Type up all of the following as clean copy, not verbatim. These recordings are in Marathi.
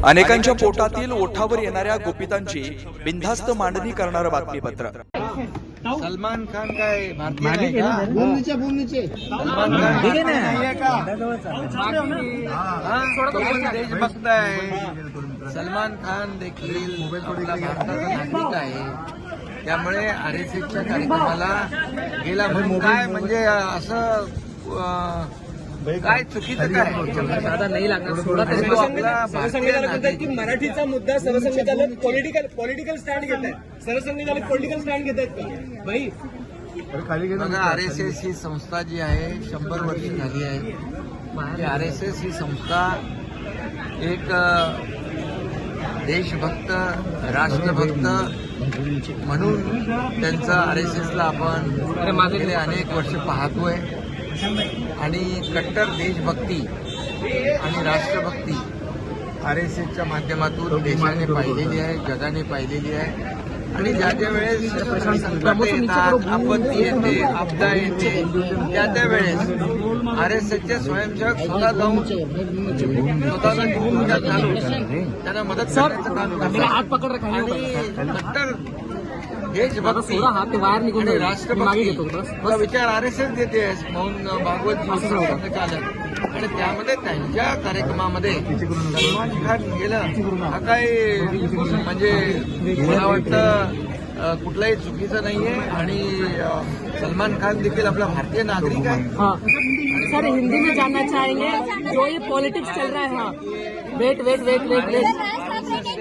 अनेकांच्या पोटातील ओठावर येणाऱ्या गुपितांची बिनधास्त मांडणी करणारं बातमीपत्र। सलमान खान काय भारतीय नाही का? सलमान खान नाहीये का? तो पण देशभक्त आहे। सलमान खान देखील आपला भारताचा नागरिक आहे। त्यामुळे आरएसएसच्या कार्यक्रमाला गेला म्हणून काय म्हणजे असं काय चुकीचं काय दादा नाही लागणार सोडा आपला मराठीचा मुद्दा सरसंघचालक पॉलिटिकल स्टँड घेत आहेत। सरसंघचालक पॉलिटिकल स्टँड घेत आहेत भाई। बघा आरएसएस ही संस्था जी आहे 100 वर्ष झाली आहे। आरएसएस ही संस्था एक देशभक्त राष्ट्रभक्त म्हणून त्यांचं आरएसएसला आपण गेले अनेक वर्ष पाहतोय आणि कट्टर देशभक्ती आणि राष्ट्रभक्ती आरएसएसच्या माध्यमातून देशाने पाहिलेली आहे, जगाने पाहिलेली आहे। आणि ज्या ज्या वेळेस संकट येतात, आपत्ती येते, आपदा येते, त्या वेळेस आरएसएसचे स्वयंसेवक स्वतः जाऊन स्वतःला निवडणुकीत घालून त्यांना मदत करण्याचं काम करतात आणि कट्टर देशभक्ती आणि राष्ट्रभक्ती विचार आरएसएस देते मोहन भागवत संघचालक आणि त्यामध्ये त्यांच्या कार्यक्रमामध्ये सलमान खान गेलं हा काय म्हणजे मला वाटतं कुठलाही चुकीचं नाहीये आणि सलमान खान देखील आपला भारतीय नागरिक आहे। सर हिंदी में जानना चाहेंगे जो ये पॉलिटिक्स चल रहा है। हाँ वेट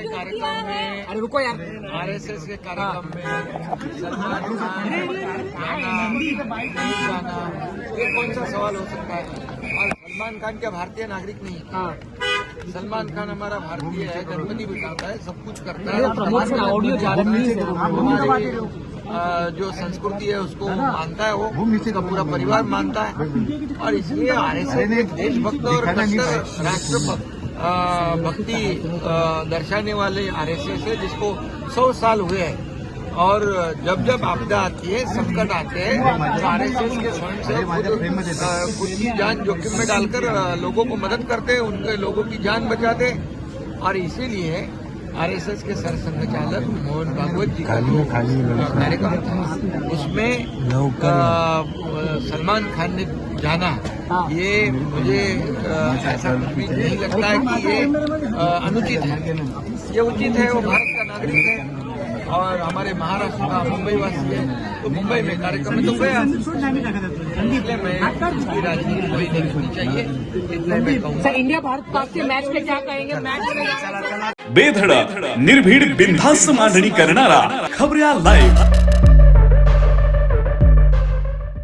कार्यक्रम में अरे रुको यार आरएसएस के कार्यक्रम में सलमान खान जाना ये कौन सा सवाल हो सकता है? और सलमान खान क्या भारतीय नागरिक नहीं? हाँ सलमान खान हमारा भारतीय है, गणपति बिठाता है, सब कुछ करता है। ऑडियो जा हमारी जो संस्कृति है उसको मानता है, वो उसका पूरा परिवार मानता है और इसलिए आरएसएस एक देशभक्त और राष्ट्र भक्ति दर्शाने वाले आरएसएस है जिसको 100 साल हुए हैं। और जब जब आपदा आती है, संकट आते हैं तो आरएसएस के स्वयंसेवक खुद की जान जोखिम में डालकर लोगों को मदद करते हैं, उनके लोगों की जान बचाते हैं। और इसीलिए आरएसएस के सरसंघचालक मोहन भागवत जी का जो कार्यक्रम था उसमें सलमान खान ने जाना, ये मुझे ऐसा कुछ भी नहीं लगता है कि ये अनुचित है। ये उचित है, वो भारत का नागरिक है और हमारे महाराष्ट्र का मुंबई वासी है तो मुंबई में कार्यक्रम में तो गया, इसलिए मैं इसकी राजनीति कोई नहीं होनी चाहिए इतना मैं कहूँगा। इंडिया भारत पाक के मैच पे क्या कहेंगे? मैच बेधडक निर्भीड बिनधास्त मांडणी करणारा खबऱ्या लाईव्ह।